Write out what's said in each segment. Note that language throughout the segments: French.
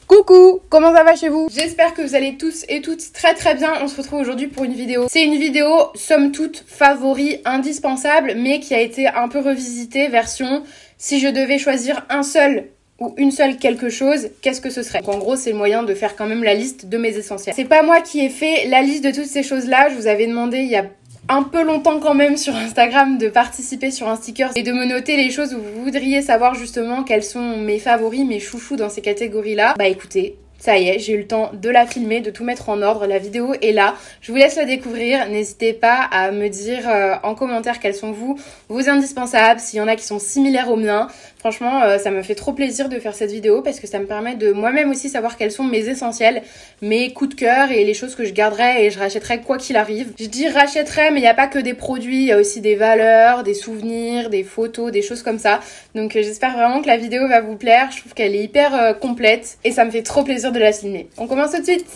Coucou, comment ça va chez vous? J'espère que vous allez tous et toutes très bien. On se retrouve aujourd'hui pour une vidéo. C'est une vidéo somme toute favori, indispensable, mais qui a été un peu revisitée version si je devais choisir un seul ou une seule quelque chose, qu'est-ce que ce serait? Donc en gros, c'est le moyen de faire quand même la liste de mes essentiels. C'est pas moi qui ai fait la liste de toutes ces choses-là. Je vous avais demandé il y a un peu longtemps quand même sur Instagram de participer sur un sticker et de me noter les choses où vous voudriez savoir justement quels sont mes favoris, mes chouchous dans ces catégories-là. Bah écoutez, ça y est, j'ai eu le temps de la filmer, de tout mettre en ordre. La vidéo est là. Je vous laisse la découvrir. N'hésitez pas à me dire en commentaire quels sont vos indispensables, s'il y en a qui sont similaires aux miens. Franchement, ça me fait trop plaisir de faire cette vidéo parce que ça me permet de moi-même aussi savoir quels sont mes essentiels, mes coups de cœur et les choses que je garderai et je rachèterai quoi qu'il arrive. Je dis rachèterai, mais il n'y a pas que des produits, il y a aussi des valeurs, des souvenirs, des photos, des choses comme ça. Donc j'espère vraiment que la vidéo va vous plaire. Je trouve qu'elle est hyper complète et ça me fait trop plaisir de la filmer. On commence tout de suite.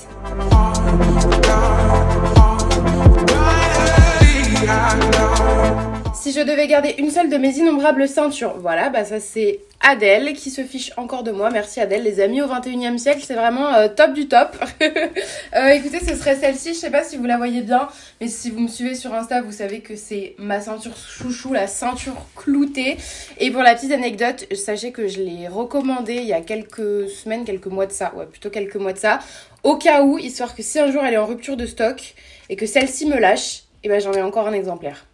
Si je devais garder une seule de mes innombrables ceintures, voilà, bah ça c'est Adèle qui se fiche encore de moi. Merci Adèle, les amis au 21e siècle, c'est vraiment top du top. Écoutez, ce serait celle-ci, je sais pas si vous la voyez bien, mais si vous me suivez sur Insta, vous savez que c'est ma ceinture chouchou, la ceinture cloutée. Et pour la petite anecdote, sachez que je l'ai recommandée il y a quelques semaines, quelques mois de ça, ouais plutôt quelques mois de ça, au cas où, histoire que si un jour elle est en rupture de stock et que celle-ci me lâche, et ben j'en ai encore un exemplaire.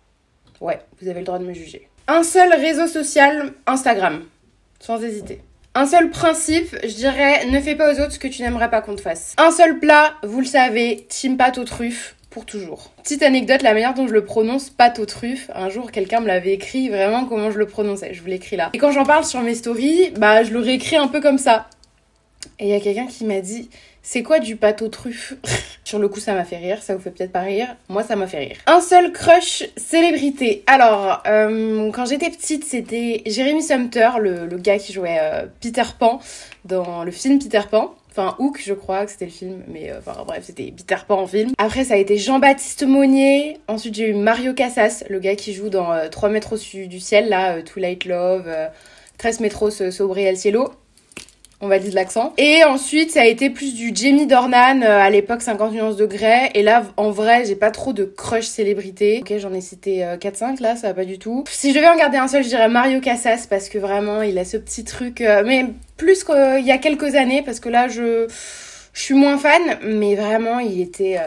Ouais, vous avez le droit de me juger. Un seul réseau social, Instagram. Sans hésiter. Un seul principe, je dirais, ne fais pas aux autres ce que tu n'aimerais pas qu'on te fasse. Un seul plat, vous le savez, team pâte aux truffes, pour toujours. Petite anecdote, la manière dont je le prononce, pâte aux truffes, un jour quelqu'un me l'avait écrit vraiment comment je le prononçais, je vous l'écris là. Et quand j'en parle sur mes stories, bah je le réécris un peu comme ça. Et il y a quelqu'un qui m'a dit, c'est quoi du pâte aux truffes? Sur le coup, ça m'a fait rire, ça vous fait peut-être pas rire. Moi, ça m'a fait rire. Un seul crush célébrité. Alors, quand j'étais petite, c'était Jérémy Sumter, le gars qui jouait Peter Pan dans le film Peter Pan. Enfin, Hook, je crois que c'était le film, mais enfin bref, c'était Peter Pan en film. Après, ça a été Jean-Baptiste Monnier. Ensuite, j'ai eu Mario Casas, le gars qui joue dans 3 mètres au-dessus du ciel, là, Twilight Love, 13 metros sobre el cielo. On valide l'accent. Et ensuite, ça a été plus du Jamie Dornan, à l'époque 50 nuances de Grey. Et là, en vrai, j'ai pas trop de crush célébrité. Ok, j'en ai cité 4-5 là, ça va pas du tout. Si je devais en garder un seul, je dirais Mario Casas parce que vraiment, il a ce petit truc... mais plus qu'il y a quelques années parce que là, je suis moins fan. Mais vraiment, il était...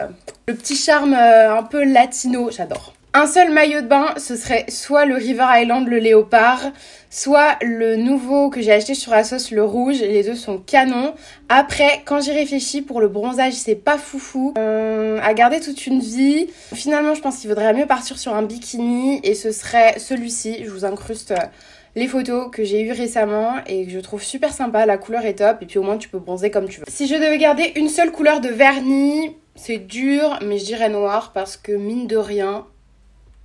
le petit charme un peu latino, j'adore. Un seul maillot de bain, ce serait soit le River Island, le léopard, soit le nouveau que j'ai acheté sur Asos, le rouge. Les deux sont canons. Après, quand j'y réfléchis, pour le bronzage, c'est pas foufou. À garder toute une vie. Finalement, je pense qu'il vaudrait mieux partir sur un bikini et ce serait celui-ci. Je vous incruste les photos que j'ai eues récemment et que je trouve super sympa. La couleur est top et puis au moins tu peux bronzer comme tu veux. Si je devais garder une seule couleur de vernis, c'est dur, mais je dirais noir parce que mine de rien...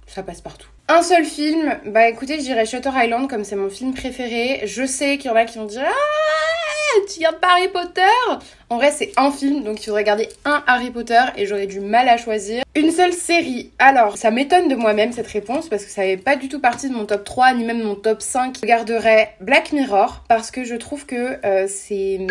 ça passe partout. Un seul film, bah écoutez, je dirais Shutter Island comme c'est mon film préféré. Je sais qu'il y en a qui vont dire « Ah, tu regardes pas Harry Potter ?» En vrai, c'est un film, donc il faudrait garder un Harry Potter et j'aurais du mal à choisir. Une seule série. Alors, ça m'étonne de moi-même cette réponse parce que ça n'avait pas du tout partie de mon top 3 ni même de mon top 5. Je garderais Black Mirror parce que je trouve que c'est...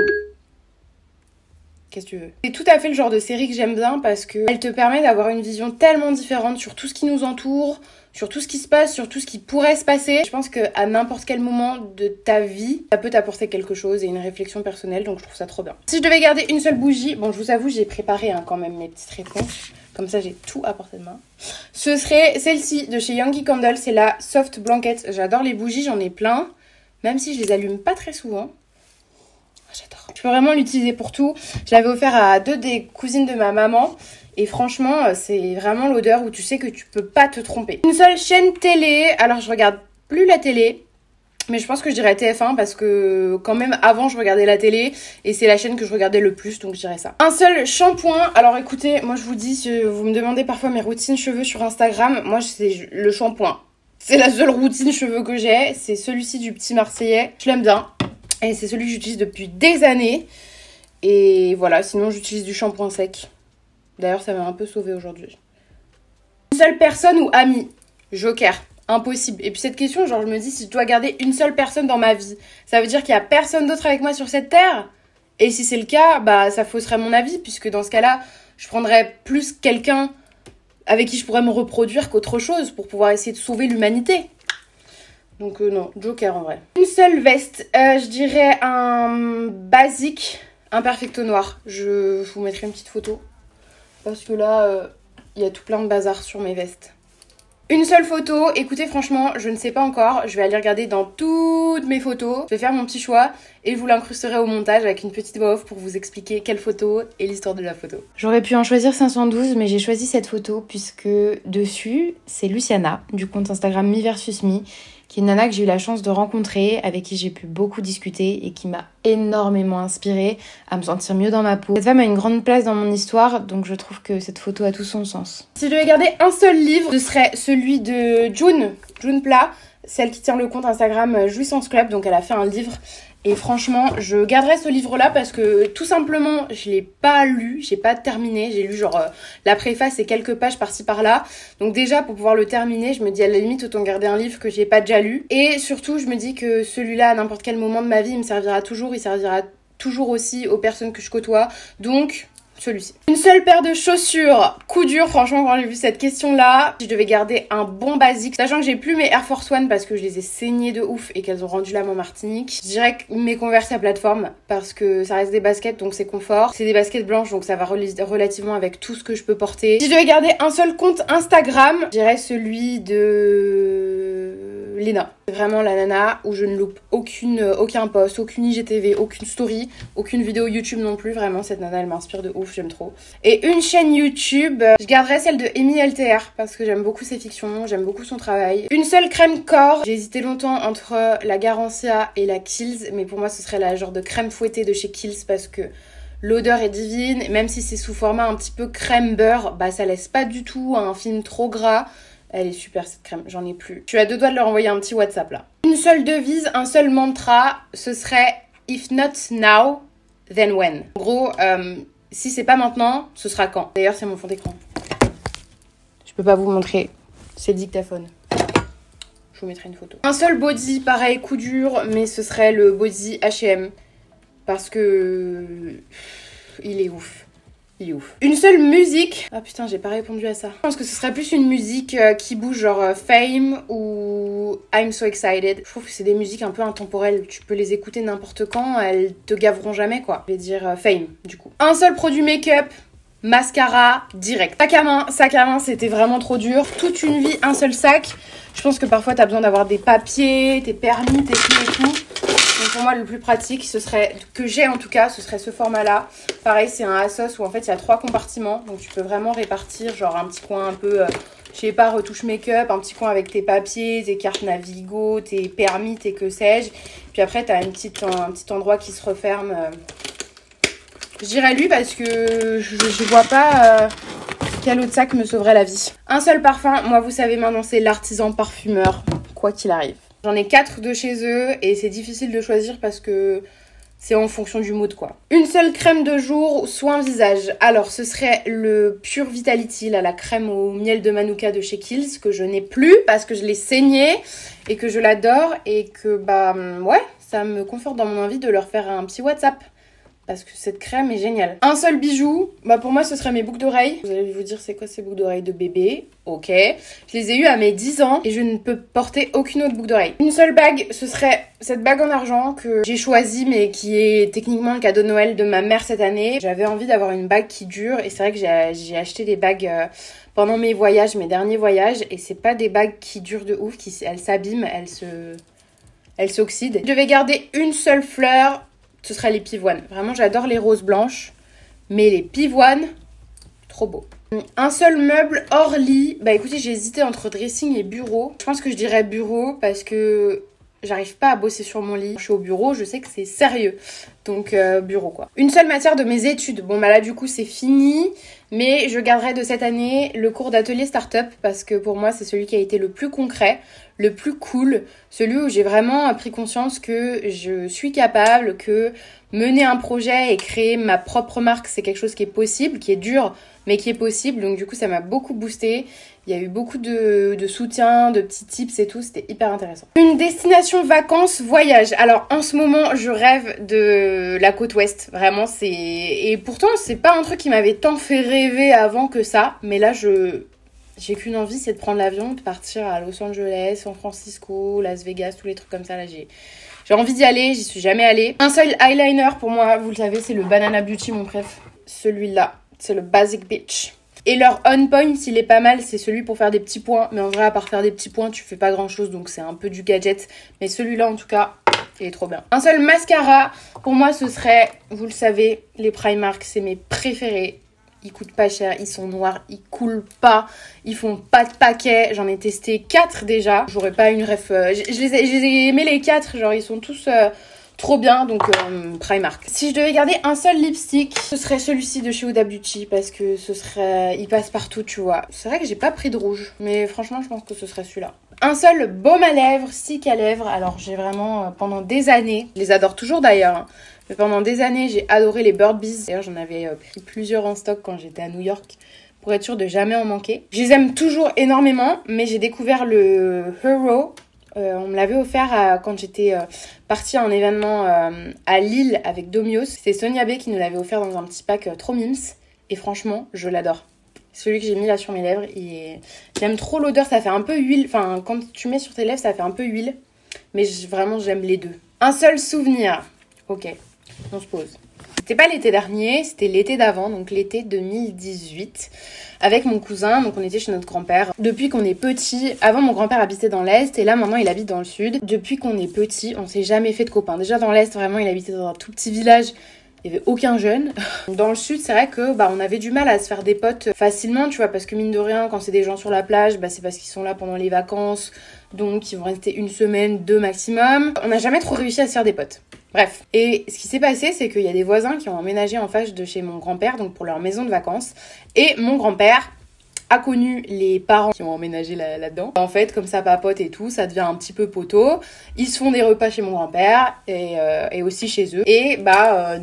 Qu'est-ce que tu veux? C'est tout à fait le genre de série que j'aime bien parce que elle te permet d'avoir une vision tellement différente sur tout ce qui nous entoure, sur tout ce qui se passe, sur tout ce qui pourrait se passer. Je pense qu'à n'importe quel moment de ta vie, ça peut t'apporter quelque chose et une réflexion personnelle, donc je trouve ça trop bien. Si je devais garder une seule bougie, bon je vous avoue j'ai préparé quand même mes petites réponses, comme ça j'ai tout à portée de main. Ce serait celle-ci de chez Yankee Candle, c'est la Soft Blanket. J'adore les bougies, j'en ai plein, même si je les allume pas très souvent. J'adore. Je peux vraiment l'utiliser pour tout. Je l'avais offert à 2 des cousines de ma maman. Et franchement, c'est vraiment l'odeur où tu sais que tu peux pas te tromper. Une seule chaîne télé. Alors, je regarde plus la télé. Mais je pense que je dirais TF1 parce que quand même avant je regardais la télé. Et c'est la chaîne que je regardais le plus. Donc je dirais ça. Un seul shampoing. Alors écoutez, moi je vous dis, si vous me demandez parfois mes routines cheveux sur Instagram. Moi c'est le shampoing. C'est la seule routine cheveux que j'ai. C'est celui-ci du Petit Marseillais. Je l'aime bien. Et c'est celui que j'utilise depuis des années. Et voilà, sinon j'utilise du shampoing sec. D'ailleurs, ça m'a un peu sauvée aujourd'hui. Une seule personne ou ami? Joker. Impossible. Et puis cette question, genre je me dis, si je dois garder une seule personne dans ma vie, ça veut dire qu'il y a personne d'autre avec moi sur cette terre? Et si c'est le cas, bah ça fausserait mon avis, puisque dans ce cas-là, je prendrais plus quelqu'un avec qui je pourrais me reproduire qu'autre chose pour pouvoir essayer de sauver l'humanité. Donc non, Joker en vrai. Une seule veste, je dirais un basique, un perfecto noir. Je vous mettrai une petite photo. Parce que là, il y a tout plein de bazar sur mes vestes. Une seule photo, écoutez franchement, je ne sais pas encore, je vais aller regarder dans toutes mes photos, je vais faire mon petit choix et je vous l'incrusterai au montage avec une petite voix off pour vous expliquer quelle photo et l'histoire de la photo. J'aurais pu en choisir 512 mais j'ai choisi cette photo puisque dessus c'est Luciana du compte Instagram Me versus Me, qui est une nana que j'ai eu la chance de rencontrer, avec qui j'ai pu beaucoup discuter et qui m'a énormément inspirée à me sentir mieux dans ma peau. Cette femme a une grande place dans mon histoire, donc je trouve que cette photo a tout son sens. Si je devais garder un seul livre, ce serait celui de June Pla, celle qui tient le compte Instagram Jouissance Club, donc elle a fait un livre. Et franchement, je garderai ce livre-là parce que tout simplement, je l'ai pas lu, j'ai pas terminé. J'ai lu genre la préface et quelques pages par-ci par-là. Donc déjà, pour pouvoir le terminer, je me dis à la limite, autant garder un livre que j'ai pas déjà lu. Et surtout, je me dis que celui-là, à n'importe quel moment de ma vie, il me servira toujours. Il servira toujours aussi aux personnes que je côtoie. Donc celui-ci. Une seule paire de chaussures, coup dur franchement quand j'ai vu cette question-là. Je devais garder un bon basique, sachant que j'ai plus mes Air Force One parce que je les ai saignées de ouf et qu'elles ont rendu l'âme en Martinique. Je dirais que mes Converse à plateforme parce que ça reste des baskets donc c'est confort. C'est des baskets blanches donc ça va relativement avec tout ce que je peux porter. Si je devais garder un seul compte Instagram, je dirais celui de Léna. C'est vraiment la nana où je ne loupe aucun post, aucune IGTV, aucune story, aucune vidéo YouTube non plus. Vraiment, cette nana, elle m'inspire de ouf, j'aime trop. Et une chaîne YouTube, je garderai celle de Amy LTR parce que j'aime beaucoup ses fictions, j'aime beaucoup son travail. Une seule crème corps, j'ai hésité longtemps entre la Garancia et la Kiehl's, mais pour moi, ce serait la genre de crème fouettée de chez Kiehl's parce que l'odeur est divine, même si c'est sous format un petit peu crème beurre, bah ça laisse pas du tout un film trop gras. Elle est super cette crème, j'en ai plus. Je suis à deux doigts de leur envoyer un petit WhatsApp là. Une seule devise, un seul mantra, ce serait If not now, then when. En gros, si c'est pas maintenant, ce sera quand. D'ailleurs, c'est mon fond d'écran. Je peux pas vous montrer, c'est le dictaphone. Je vous mettrai une photo. Un seul body, pareil, coup dur, mais ce serait le body H&M. Parce que il est ouf. Il est ouf. Une seule musique. Ah putain, j'ai pas répondu à ça. Je pense que ce serait plus une musique qui bouge, genre Fame ou I'm So Excited. Je trouve que c'est des musiques un peu intemporelles. Tu peux les écouter n'importe quand, elles te gaveront jamais quoi. Je vais dire Fame du coup. Un seul produit make-up. Mascara direct. Sac à main, c'était vraiment dur. Toute une vie, un seul sac. Je pense que parfois t'as besoin d'avoir des papiers, tes permis, tes clés et tout. Donc pour moi le plus pratique ce serait, que j'ai en tout cas, ce serait ce format là. Pareil c'est un Asos où en fait il y a 3 compartiments. Donc tu peux vraiment répartir genre un petit coin un peu, je sais pas, retouche make-up, un petit coin avec tes papiers, tes cartes Navigo, tes permis, tes que sais-je. Puis après t'as un petit endroit qui se referme. Je dirais lui parce que je vois pas quel autre sac me sauverait la vie. Un seul parfum, moi vous savez maintenant c'est l'artisan parfumeur, quoi qu'il arrive. J'en ai 4 de chez eux et c'est difficile de choisir parce que c'est en fonction du mood quoi. Une seule crème de jour, soin visage. Alors ce serait le Pure Vitality, là, la crème au miel de Manuka de chez Kiehl's que je n'ai plus parce que je l'ai saignée et que je l'adore et que bah ouais, ça me conforte dans mon envie de leur faire un petit WhatsApp. Parce que cette crème est géniale. Un seul bijou, bah pour moi ce serait mes boucles d'oreilles. Vous allez vous dire c'est quoi ces boucles d'oreilles de bébé? Ok. Je les ai eues à mes 10 ans et je ne peux porter aucune autre boucle d'oreille. Une seule bague, ce serait cette bague en argent que j'ai choisie mais qui est techniquement le cadeau de Noël de ma mère cette année. J'avais envie d'avoir une bague qui dure et c'est vrai que j'ai acheté des bagues pendant mes voyages, mes derniers voyages, et c'est pas des bagues qui durent de ouf, elles s'abîment, elles s'oxydent. Je vais garder une seule fleur. Ce serait les pivoines. Vraiment, j'adore les roses blanches. Mais les pivoines, trop beau. Un seul meuble hors lit. Bah écoutez, j'ai hésité entre dressing et bureau. Je pense que je dirais bureau parce que j'arrive pas à bosser sur mon lit. Je suis au bureau, je sais que c'est sérieux. Donc bureau quoi. Une seule matière de mes études. Bon bah là du coup c'est fini. Mais je garderai de cette année le cours d'atelier start-up parce que pour moi, c'est celui qui a été le plus concret, le plus cool, celui où j'ai vraiment pris conscience que je suis capable, que mener un projet et créer ma propre marque, c'est quelque chose qui est possible, qui est dur, mais qui est possible. Donc du coup, ça m'a beaucoup boosté. Il y a eu beaucoup de soutien, de petits tips et tout, c'était hyper intéressant. Une destination vacances, voyage. Alors en ce moment, je rêve de la côte ouest, vraiment c'est... Et pourtant, c'est pas un truc qui m'avait tant fait rêver avant que ça, mais là, j'ai qu'une envie, c'est de prendre l'avion, de partir à Los Angeles, San Francisco, Las Vegas, tous les trucs comme ça, là, j'ai envie d'y aller, j'y suis jamais allée. Un seul eyeliner pour moi, vous le savez, c'est le Banana Beauty, mon préf. Celui-là, c'est le Basic Beach. Et leur on point, s'il est pas mal, c'est celui pour faire des petits points. Mais en vrai, à part faire des petits points, tu fais pas grand chose, donc c'est un peu du gadget. Mais celui-là, en tout cas, il est trop bien. Un seul mascara, pour moi, ce serait, vous le savez, les Primark, c'est mes préférés. Ils coûtent pas cher, ils sont noirs, ils coulent pas, ils font pas de paquet. J'en ai testé 4 déjà. J'aurais pas une ref. Je les ai aimés les 4, genre ils sont tous trop bien, donc Primark. Si je devais garder un seul lipstick, ce serait celui-ci de chez Huda Beauty parce que ce serait, il passe partout, tu vois. C'est vrai que j'ai pas pris de rouge, mais franchement, je pense que ce serait celui-là. Un seul baume à lèvres, stick à lèvres. Alors j'ai vraiment pendant des années, je les adore toujours d'ailleurs. Hein. Mais pendant des années, j'ai adoré les Bird Bees. D'ailleurs, j'en avais pris plusieurs en stock quand j'étais à New York pour être sûre de jamais en manquer. Je les aime toujours énormément, mais j'ai découvert le Hero. On me l'avait offert quand j'étais partie à un événement à Lille avec Domios. C'est Sonia B qui nous l'avait offert dans un petit pack trop mims. Et franchement, je l'adore. Celui que j'ai mis là sur mes lèvres, j'aime trop l'odeur, ça fait un peu huile. Enfin, quand tu mets sur tes lèvres, ça fait un peu huile. Mais vraiment, j'aime les deux. Un seul souvenir. Ok, on se pose. C'était pas l'été dernier, c'était l'été d'avant, donc l'été 2018, avec mon cousin. Donc on était chez notre grand-père. Depuis qu'on est petit, avant mon grand-père habitait dans l'Est et là maintenant il habite dans le Sud. Depuis qu'on est petit, on s'est jamais fait de copains. Déjà dans l'Est, vraiment, il habitait dans un tout petit village. Il n'y avait aucun jeune. Dans le Sud, c'est vrai que on avait du mal à se faire des potes facilement, tu vois, parce que mine de rien, quand c'est des gens sur la plage, c'est parce qu'ils sont là pendant les vacances, donc ils vont rester une semaine, 2 maximum. On n'a jamais trop réussi à se faire des potes. Bref. Et ce qui s'est passé, c'est qu'il y a des voisins qui ont emménagé en face de chez mon grand-père, donc pour leur maison de vacances. Et mon grand-père a connu les parents qui ont emménagé là-dedans. En fait, comme ça papote et tout, ça devient un petit peu poteau. Ils se font des repas chez mon grand-père et aussi chez eux. Et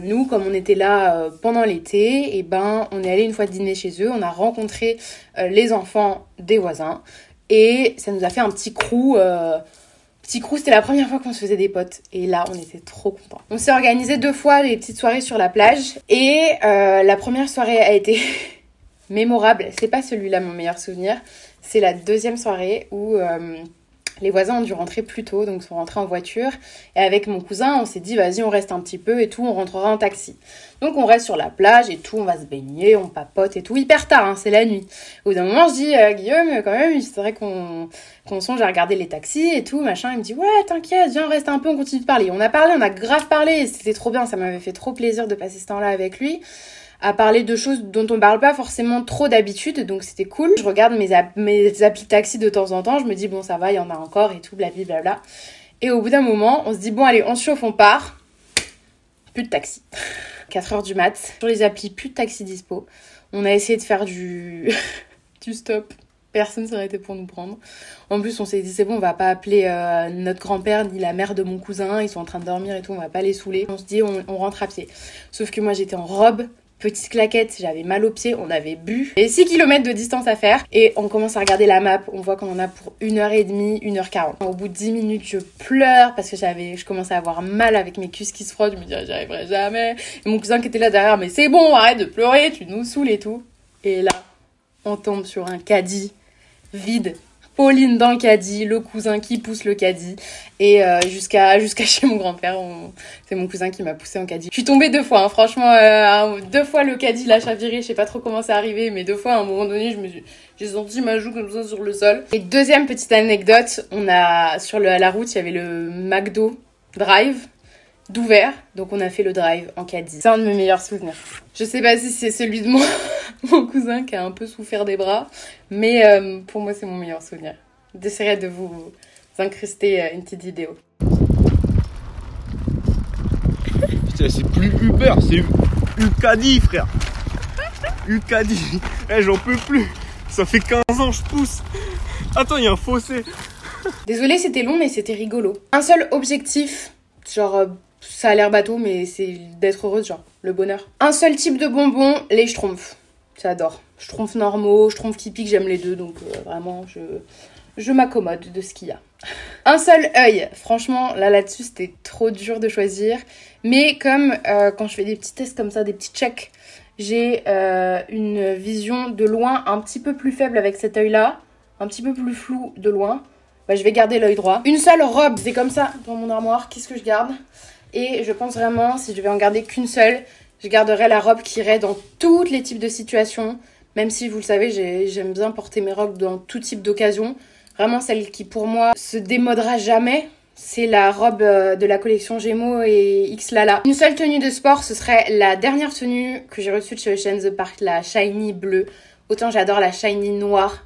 nous, comme on était là pendant l'été, et on est allé une fois dîner chez eux. On a rencontré les enfants des voisins et ça nous a fait un petit crew. Petit crew, c'était la première fois qu'on se faisait des potes. Et là, on était trop contents. On s'est organisé 2 fois les petites soirées sur la plage. Et la première soirée a été mémorable. C'est pas celui-là mon meilleur souvenir. C'est la deuxième soirée où les voisins ont dû rentrer plus tôt. Donc, ils sont rentrés en voiture. Et avec mon cousin, on s'est dit, vas-y, on reste un petit peu et tout. On rentrera en taxi. Donc, on reste sur la plage et tout. On va se baigner, on papote et tout. Hyper tard, hein, c'est la nuit. Au bout d'un moment, je dis, Guillaume, quand même, c'est vrai qu'on songe à regarder les taxis et tout, machin. Il me dit, ouais, t'inquiète, viens, on reste un peu, on continue de parler. On a parlé, on a grave parlé. C'était trop bien. Ça m'avait fait trop plaisir de passer ce temps-là avec lui. À parler de choses dont on parle pas forcément trop d'habitude, donc c'était cool. Je regarde mes applis taxi de temps en temps, je me dis bon ça va, il y en a encore et tout, blablabla. Et au bout d'un moment, on se dit bon allez, on se chauffe, on part. Plus de taxi. 4h du mat, sur les applis, plus de taxi dispo. On a essayé de faire du stop. Personne s'est arrêté pour nous prendre. En plus, on s'est dit, c'est bon, on va pas appeler notre grand-père ni la mère de mon cousin. Ils sont en train de dormir et tout, on va pas les saouler. On se dit, on rentre à pied. Sauf que moi, j'étais en robe, petite claquette, j'avais mal aux pieds, on avait bu. Et 6 km de distance à faire. Et on commence à regarder la map. On voit qu'on en a pour 1h30, 1h40. Au bout de 10 minutes, je pleure parce que je commençais à avoir mal avec mes cuisses qui se frottent. Je me disais, j'y arriverai jamais. Et mon cousin qui était là derrière, mais c'est bon, arrête de pleurer, tu nous saoules et tout. Et là, on tombe sur un caddie vide. Pauline dans le caddie, le cousin qui pousse le caddie. Et jusqu'à chez mon grand-père, c'est mon cousin qui m'a poussé en caddie. Je suis tombée 2 fois, hein, franchement, 2 fois le caddie l'a chaviré, je sais pas trop comment c'est arrivé, mais 2 fois à un moment donné, j'ai senti ma joue comme ça sur le sol. Et deuxième petite anecdote, sur la route, il y avait le McDo Drive d'ouvert, donc on a fait le drive en caddie. C'est un de mes meilleurs souvenirs. Je sais pas si c'est celui de mon cousin qui a un peu souffert des bras, mais pour moi c'est mon meilleur souvenir. J'essaierai de vous incruster une petite vidéo. Putain, c'est plus Uber, c'est Ucadi, frère. Ucadi. Eh, j'en peux plus. Ça fait 15 ans je pousse. Attends, il y a un fossé. Désolée, c'était long, mais c'était rigolo. Un seul objectif, genre, ça a l'air bateau, mais c'est d'être heureuse, genre, le bonheur. Un seul type de bonbon, les schtroumpfs. J'adore. Schtroumpfs normaux, schtroumpfs qui piquent, j'aime les deux, donc vraiment, je m'accommode de ce qu'il y a. Un seul œil. Franchement, là-dessus, c'était trop dur de choisir. Mais comme quand je fais des petits tests comme ça, des petits checks, j'ai une vision de loin un petit peu plus faible avec cet œil-là, un petit peu plus flou de loin. Bah, je vais garder l'œil droit. Une seule robe, c'est comme ça dans mon armoire. Qu'est-ce que je garde? Et je pense vraiment, si je vais en garder qu'une seule, je garderai la robe qui irait dans tous les types de situations. Même si, vous le savez, j'aime bien porter mes robes dans tout type d'occasion. Vraiment, celle qui, pour moi, se démodera jamais, c'est la robe de la collection Gémeaux et X Lala. Une seule tenue de sport, ce serait la dernière tenue que j'ai reçue de chez Ocean The Park, la shiny bleue. Autant j'adore la shiny noire,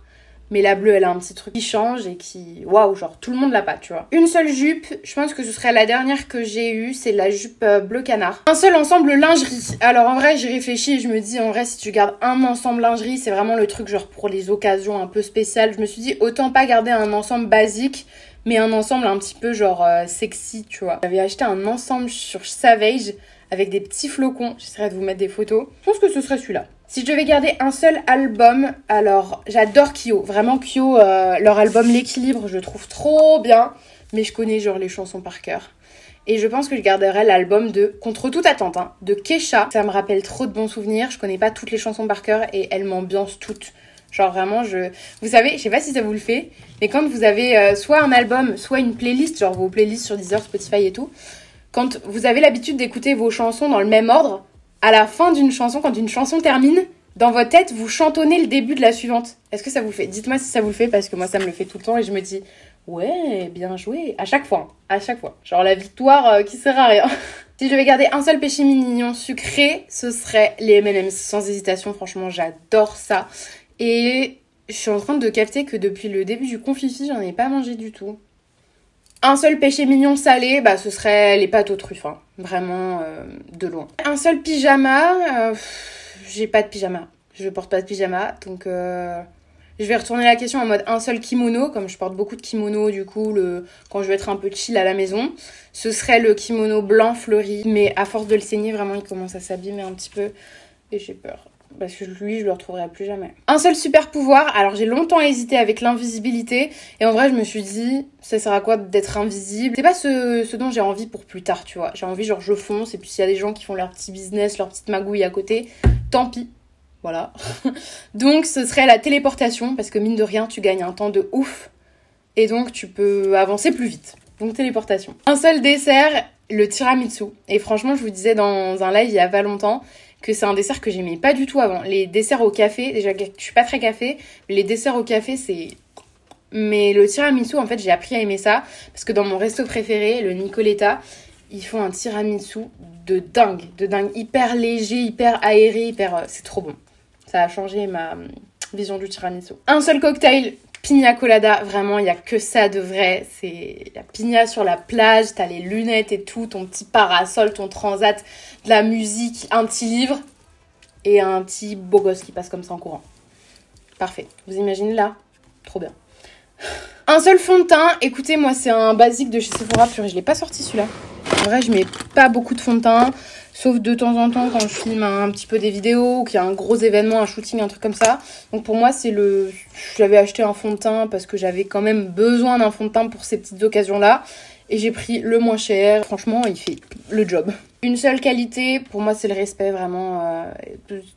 mais la bleue, elle a un petit truc qui change et qui... Waouh, genre tout le monde l'a pas, tu vois. Une seule jupe, je pense que ce serait la dernière que j'ai eue, c'est la jupe bleu canard. Un seul ensemble lingerie. Alors en vrai, j'ai réfléchi et je me dis, en vrai, si tu gardes un ensemble lingerie, c'est vraiment le truc genre pour les occasions un peu spéciales. Je me suis dit, autant pas garder un ensemble basique, mais un ensemble un petit peu genre sexy, tu vois. J'avais acheté un ensemble sur Savage avec des petits flocons. J'essaierai de vous mettre des photos. Je pense que ce serait celui-là. Si je devais garder un seul album, alors j'adore Kyo. Vraiment Kyo, leur album L'équilibre, je trouve trop bien. Mais je connais genre les chansons par cœur. Et je pense que je garderais l'album de Contre toute attente, hein, de Kesha. Ça me rappelle trop de bons souvenirs. Je connais pas toutes les chansons par cœur et elles m'ambiancent toutes. Genre vraiment, vous savez, je sais pas si ça vous le fait, mais quand vous avez soit un album, soit une playlist, genre vos playlists sur Deezer, Spotify et tout, quand vous avez l'habitude d'écouter vos chansons dans le même ordre, à la fin d'une chanson, quand une chanson termine, dans votre tête, vous chantonnez le début de la suivante. Est-ce que ça vous le fait? Dites-moi si ça vous le fait, parce que moi ça me le fait tout le temps et je me dis, ouais, bien joué. À chaque fois, hein, à chaque fois. Genre la victoire qui sert à rien. Si je devais garder un seul péché mignon sucré, ce serait les M&M's, sans hésitation. Franchement, j'adore ça. Et je suis en train de capter que depuis le début du confifi, j'en ai pas mangé du tout. Un seul péché mignon salé, bah ce serait les pâtes aux truffes, hein. Vraiment de loin. Un seul pyjama, j'ai pas de pyjama. Je porte pas de pyjama, donc je vais retourner la question en mode un seul kimono, comme je porte beaucoup de kimonos du coup, quand je vais être un peu chill à la maison. Ce serait le kimono blanc fleuri, mais à force de le saigner, vraiment il commence à s'abîmer un petit peu et j'ai peur. Parce que lui, je le retrouverai plus jamais. Un seul super pouvoir. Alors, j'ai longtemps hésité avec l'invisibilité. Et en vrai, je me suis dit, ça sert à quoi d'être invisible? C'est pas ce dont j'ai envie pour plus tard, tu vois. J'ai envie, genre, je fonce. Et puis, s'il y a des gens qui font leur petit business, leur petite magouille à côté, tant pis. Voilà. Donc, ce serait la téléportation. Parce que, mine de rien, tu gagnes un temps de ouf. Et donc, tu peux avancer plus vite. Donc, téléportation. Un seul dessert, le tiramisu. Et franchement, je vous disais dans un live il y a pas longtemps que c'est un dessert que j'aimais pas du tout avant. Les desserts au café, déjà je suis pas très café, mais les desserts au café c'est... Mais le tiramisu, en fait, j'ai appris à aimer ça, parce que dans mon resto préféré, le Nicoletta, ils font un tiramisu de dingue, hyper léger, hyper aéré, c'est trop bon. Ça a changé ma vision du tiramisu. Un seul cocktail, pina colada, vraiment, il n'y a que ça de vrai. C'est la pina sur la plage, t'as les lunettes et tout, ton petit parasol, ton transat, de la musique, un petit livre et un petit beau gosse qui passe comme ça en courant. Parfait. Vous imaginez là? Trop bien. Un seul fond de teint. Écoutez, moi, c'est un basique de chez Sephora. Purée, je l'ai pas sorti celui-là. En vrai, je mets pas beaucoup de fond de teint. Sauf de temps en temps quand je filme un petit peu des vidéos ou qu'il y a un gros événement, un shooting, un truc comme ça. Donc pour moi, j'avais acheté un fond de teint parce que j'avais quand même besoin d'un fond de teint pour ces petites occasions-là. Et j'ai pris le moins cher. Franchement, il fait le job. Une seule qualité, pour moi, c'est le respect, vraiment.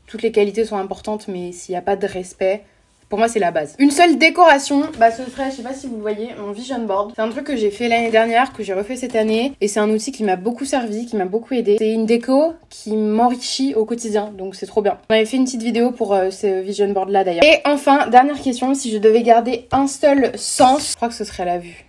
Toutes les qualités sont importantes, mais s'il n'y a pas de respect... Pour moi, c'est la base. Une seule décoration, bah ce serait, je sais pas si vous le voyez, mon vision board. C'est un truc que j'ai fait l'année dernière, que j'ai refait cette année. Et c'est un outil qui m'a beaucoup servi, qui m'a beaucoup aidé. C'est une déco qui m'enrichit au quotidien, donc c'est trop bien. On avait fait une petite vidéo pour ce vision board là d'ailleurs. Et enfin, dernière question, si je devais garder un seul sens, je crois que ce serait la vue.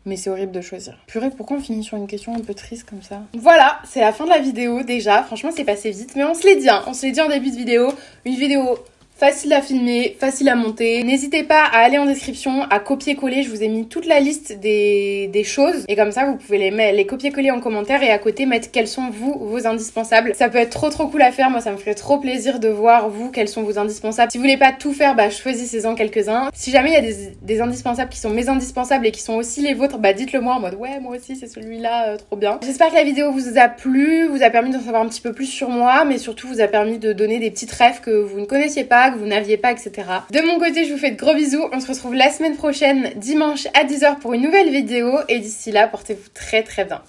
Mais c'est horrible de choisir. Purée, pourquoi on finit sur une question un peu triste comme ça? Voilà, c'est la fin de la vidéo déjà. Franchement, c'est passé vite. Mais on se l'est dit, hein. On se l'est dit en début de vidéo. Une vidéo facile à filmer, facile à monter. N'hésitez pas à aller en description, à copier-coller. Je vous ai mis toute la liste des choses. Et comme ça, vous pouvez les copier-coller en commentaire et à côté mettre quels sont vos indispensables. Ça peut être trop cool à faire. Moi, ça me ferait trop plaisir de voir quels sont vos indispensables. Si vous voulez pas tout faire, choisissez-en quelques-uns. Si jamais il y a des indispensables qui sont mes indispensables et qui sont aussi les vôtres, dites-le moi en mode ouais, moi aussi c'est celui-là, trop bien. J'espère que la vidéo vous a plu, vous a permis d'en savoir un petit peu plus sur moi, mais surtout vous a permis de donner des petites rêves que vous ne connaissiez pas, que vous n'aviez pas, etc. De mon côté, je vous fais de gros bisous. On se retrouve la semaine prochaine, dimanche à 10h pour une nouvelle vidéo. Et d'ici là, portez-vous très bien.